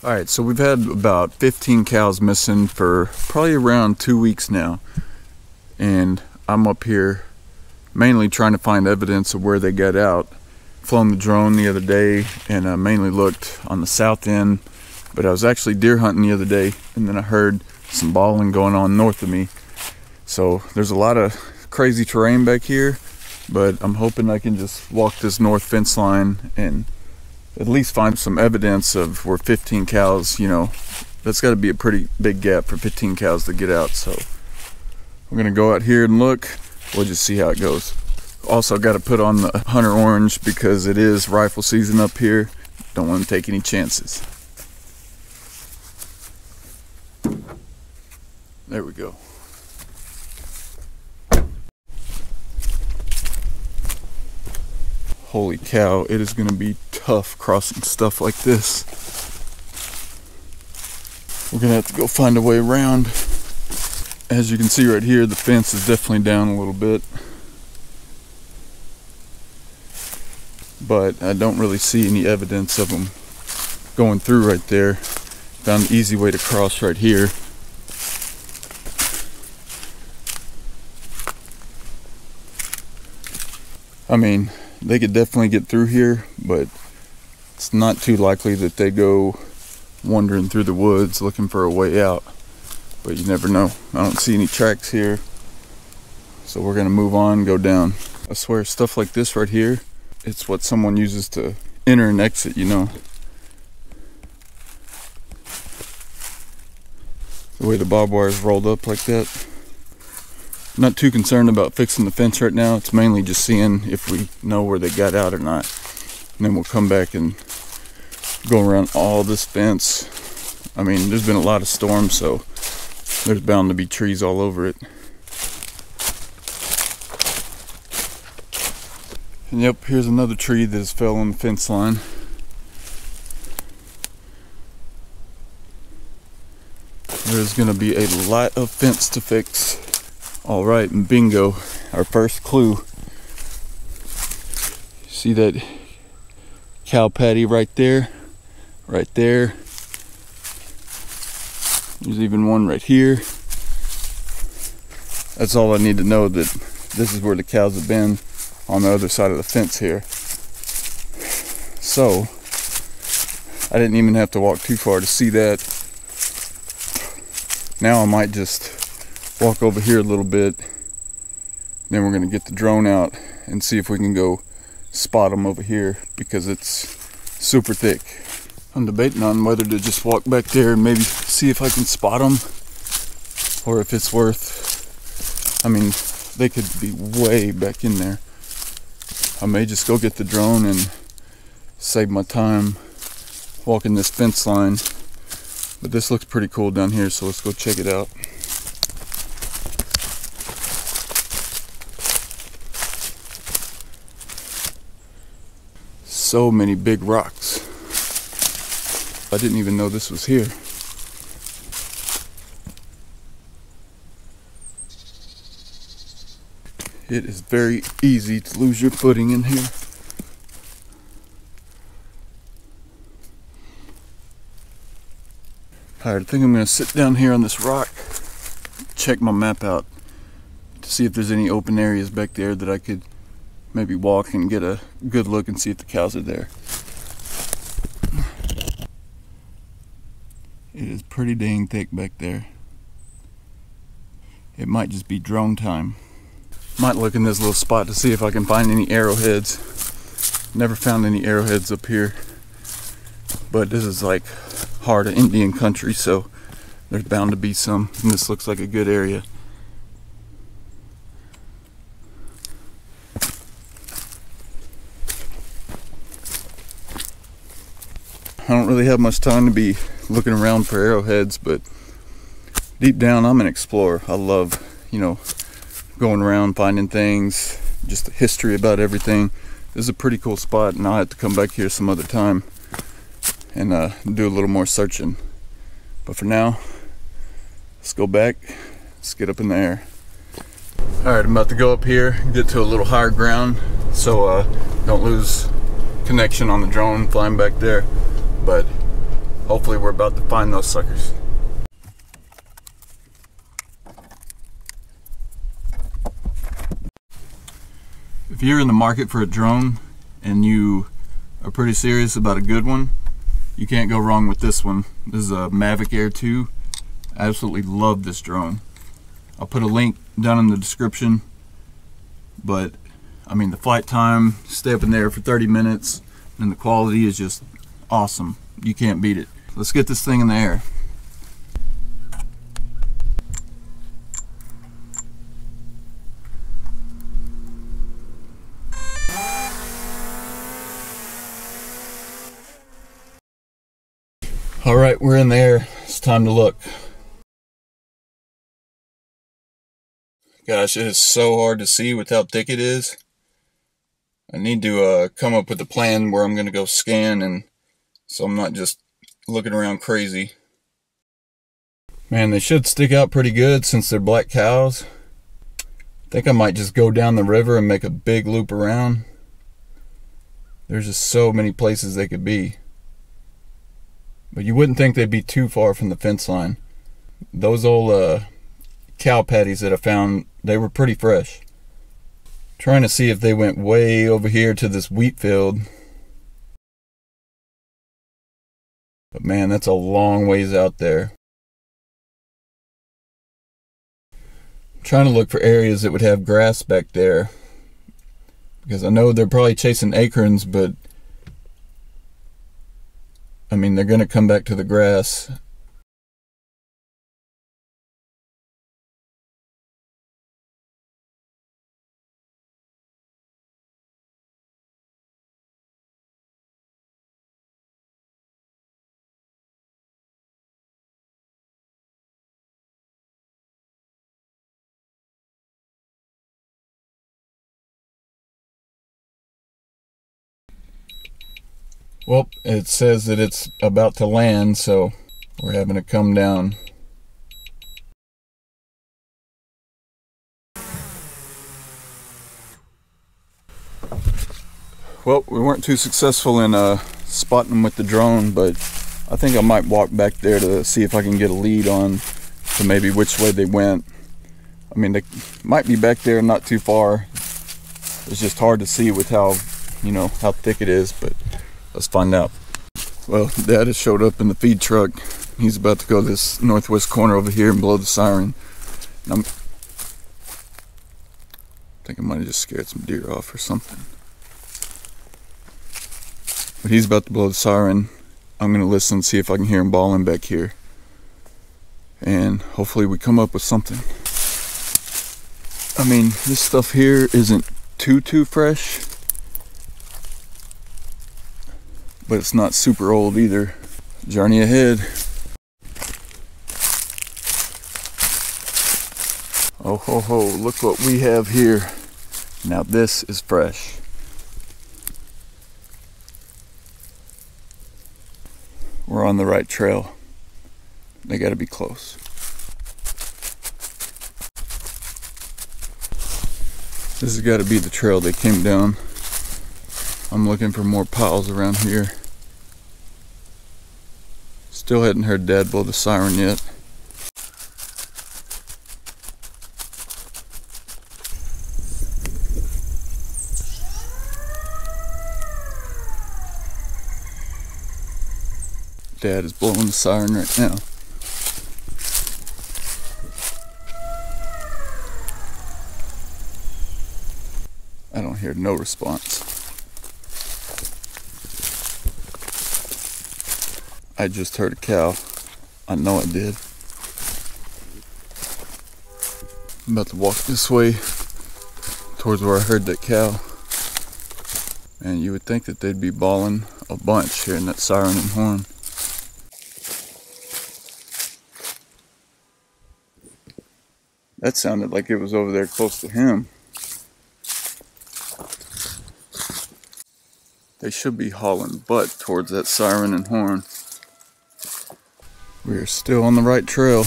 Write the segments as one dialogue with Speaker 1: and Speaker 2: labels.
Speaker 1: Alright, so we've had about 15 cows missing for probably around 2 weeks now. And I'm up here mainly trying to find evidence of where they got out. Flown the drone the other day and mainly looked on the south end. But I was actually deer hunting the other day and then I heard some bawling going on north of me. So there's a lot of crazy terrain back here. But I'm hoping I can just walk this north fence line and at least find some evidence of where 15 cows, you know, that's got to be a pretty big gap for 15 cows to get out. So we're gonna go out here and look. We'll just see how it goes. Also got to put on the hunter orange because it is rifle season up here. Don't want to take any chances. There we go. Holy cow, it is going to be tough crossing stuff like this. We're going to have to go find a way around. As you can see right here, the fence is definitely down a little bit. But I don't really see any evidence of them going through right there. Found an easy way to cross right here. I mean, they could definitely get through here, but it's not too likely that they go wandering through the woods looking for a way out. But you never know. I don't see any tracks here. So we're gonna move on, go down. I swear, stuff like this right here, it's what someone uses to enter and exit, you know. The way the barbed wire is rolled up like that. Not too concerned about fixing the fence right now. It's mainly just seeing if we know where they got out or not. And then we'll come back and go around all this fence. I mean, there's been a lot of storms, so there's bound to be trees all over it. And yep, here's another tree that has fell on the fence line. There's gonna be a lot of fence to fix. All right, and bingo, our first clue. See that cow patty right there? Right there. There's even one right here. That's all I need to know, that this is where the cows have been, on the other side of the fence here. So, I didn't even have to walk too far to see that. Now I might just walk over here a little bit, then we're going to get the drone out and see if we can go spot them over here, because it's super thick. I'm debating on whether to just walk back there and maybe see if I can spot them, or if it's worth, I mean, they could be way back in there. I may just go get the drone and save my time walking this fence line, but this looks pretty cool down here, so let's go check it out. So many big rocks. I didn't even know this was here. It is very easy to lose your footing in here. Alright, I think I'm going to sit down here on this rock, check my map out to see if there's any open areas back there that I could maybe walk and get a good look and see if the cows are there. It is pretty dang thick back there. It might just be drone time. Might look in this little spot to see if I can find any arrowheads. Never found any arrowheads up here. But this is like heart of Indian country, so there's bound to be some. And this looks like a good area. I don't really have much time to be looking around for arrowheads, but deep down I'm an explorer. I love, you know, going around finding things, just the history about everything. This is a pretty cool spot, and I'll have to come back here some other time and do a little more searching. But for now, let's go back, let's get up in the air. Alright, I'm about to go up here, get to a little higher ground, so don't lose connection on the drone flying back there. But Hopefully we're about to find those suckers. If you're in the market for a drone and you are pretty serious about a good one, you can't go wrong with this one. This is a Mavic Air 2. I absolutely love this drone. I'll put a link down in the description, but I mean the flight time, stay up in there for 30 minutes, and the quality is just awesome. You can't beat it. Let's get this thing in the air. All right, we're in the air. It's time to look. Gosh, it is so hard to see with how thick it is. I need to come up with a plan where I'm going to go scan, and so I'm not just looking around crazy. Man, they should stick out pretty good since they're black cows. I think I might just go down the river and make a big loop around. There's just so many places they could be. But you wouldn't think they'd be too far from the fence line. Those old cow patties that I found, they were pretty fresh. Trying to see if they went way over here to this wheat field. But man, that's a long ways out there. I'm trying to look for areas that would have grass back there, because I know they're probably chasing acorns, but I mean, they're going to come back to the grass. Well, it says that it's about to land, so we're having to come down. Well, we weren't too successful in spotting them with the drone, but I think I might walk back there to see if I can get a lead on to maybe which way they went. I mean, they might be back there not too far. It's just hard to see with how, you know, how thick it is, but let's find out. Well, Dad has showed up in the feed truck. He's about to go to this northwest corner over here and blow the siren. I think I might have just scared some deer off or something. But he's about to blow the siren. I'm going to listen and see if I can hear him bawling back here. And hopefully we come up with something. I mean, this stuff here isn't too fresh, but it's not super old either. Journey ahead. Oh ho ho, look what we have here. Now this is fresh. We're on the right trail. They gotta be close. This has gotta be the trail they came down. I'm looking for more piles around here. Still hadn't heard Dad blow the siren yet. Dad is blowing the siren right now. I don't hear no response. I just heard a cow. I know I did. I'm about to walk this way towards where I heard that cow. And you would think that they'd be bawling a bunch hearing that siren and horn. That sounded like it was over there close to him. They should be hauling butt towards that siren and horn. We are still on the right trail.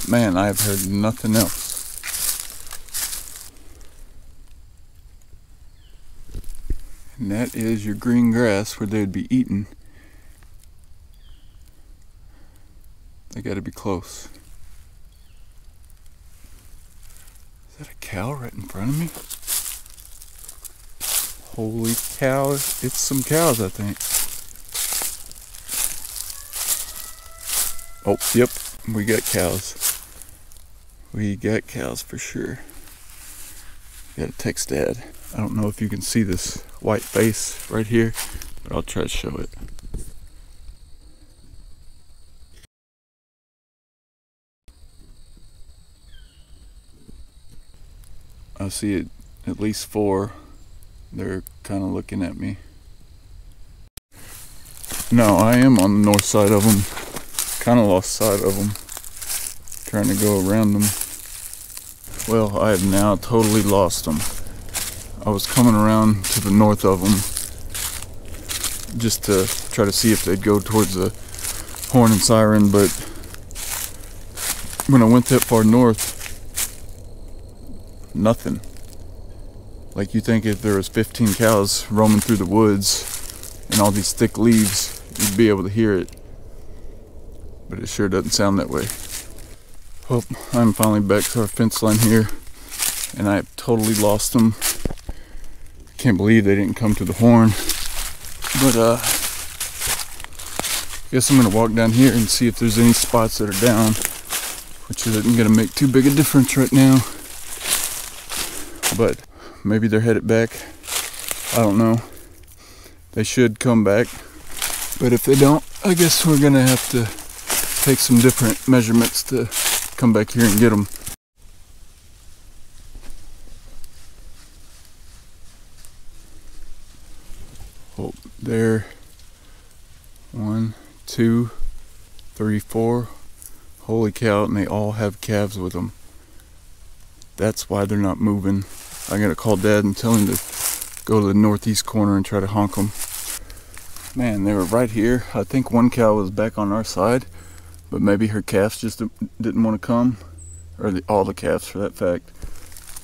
Speaker 1: Man, I have heard nothing else. And that is your green grass where they'd be eating. They gotta be close. Is that a cow right in front of me? Holy cow, it's some cows, I think. Oh, yep, we got cows. We got cows for sure. Gotta text Dad. I don't know if you can see this white face right here, but I'll try to show it. I see at least 4. They're kind of looking at me. No, I am on the north side of them. Kind of lost sight of them. Trying to go around them. Well, I have now totally lost them. I was coming around to the north of them just to try to see if they'd go towards the horn and siren, but when I went that far north, nothing. Like, you think if there was 15 cows roaming through the woods and all these thick leaves, you'd be able to hear it. But it sure doesn't sound that way. Well, I'm finally back to our fence line here, and I have totally lost them. Can't believe they didn't come to the horn. But I guess I'm gonna walk down here and see if there's any spots that are down, which isn't gonna make too big a difference right now. But maybe they're headed back. I don't know. They should come back. But if they don't, I guess we're gonna have to take some different measurements to come back here and get them. Oh, there. 1, 2, 3, 4. Holy cow, and they all have calves with them. That's why they're not moving. I'm gonna call Dad and tell him to go to the northeast corner and try to honk them. Man, they were right here. I think one cow was back on our side, but maybe her calves just didn't want to come, or all the calves for that fact.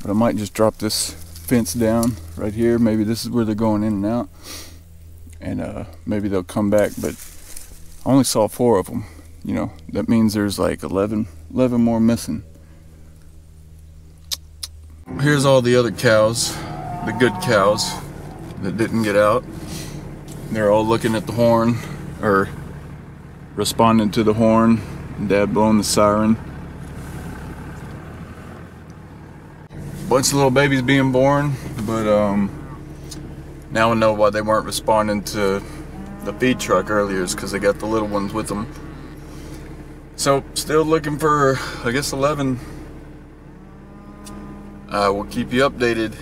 Speaker 1: But I might just drop this fence down right here. Maybe this is where they're going in and out, and maybe they'll come back. But I only saw 4 of them. You know, that means there's like 11 more missing. Here's all the other cows, the good cows that didn't get out. They're all looking at the horn, or responding to the horn. Dad blowing the siren. Bunch of little babies being born, but now I know why they weren't responding to the feed truck earlier, is because they got the little ones with them. So still looking for, I guess, 11. We'll keep you updated.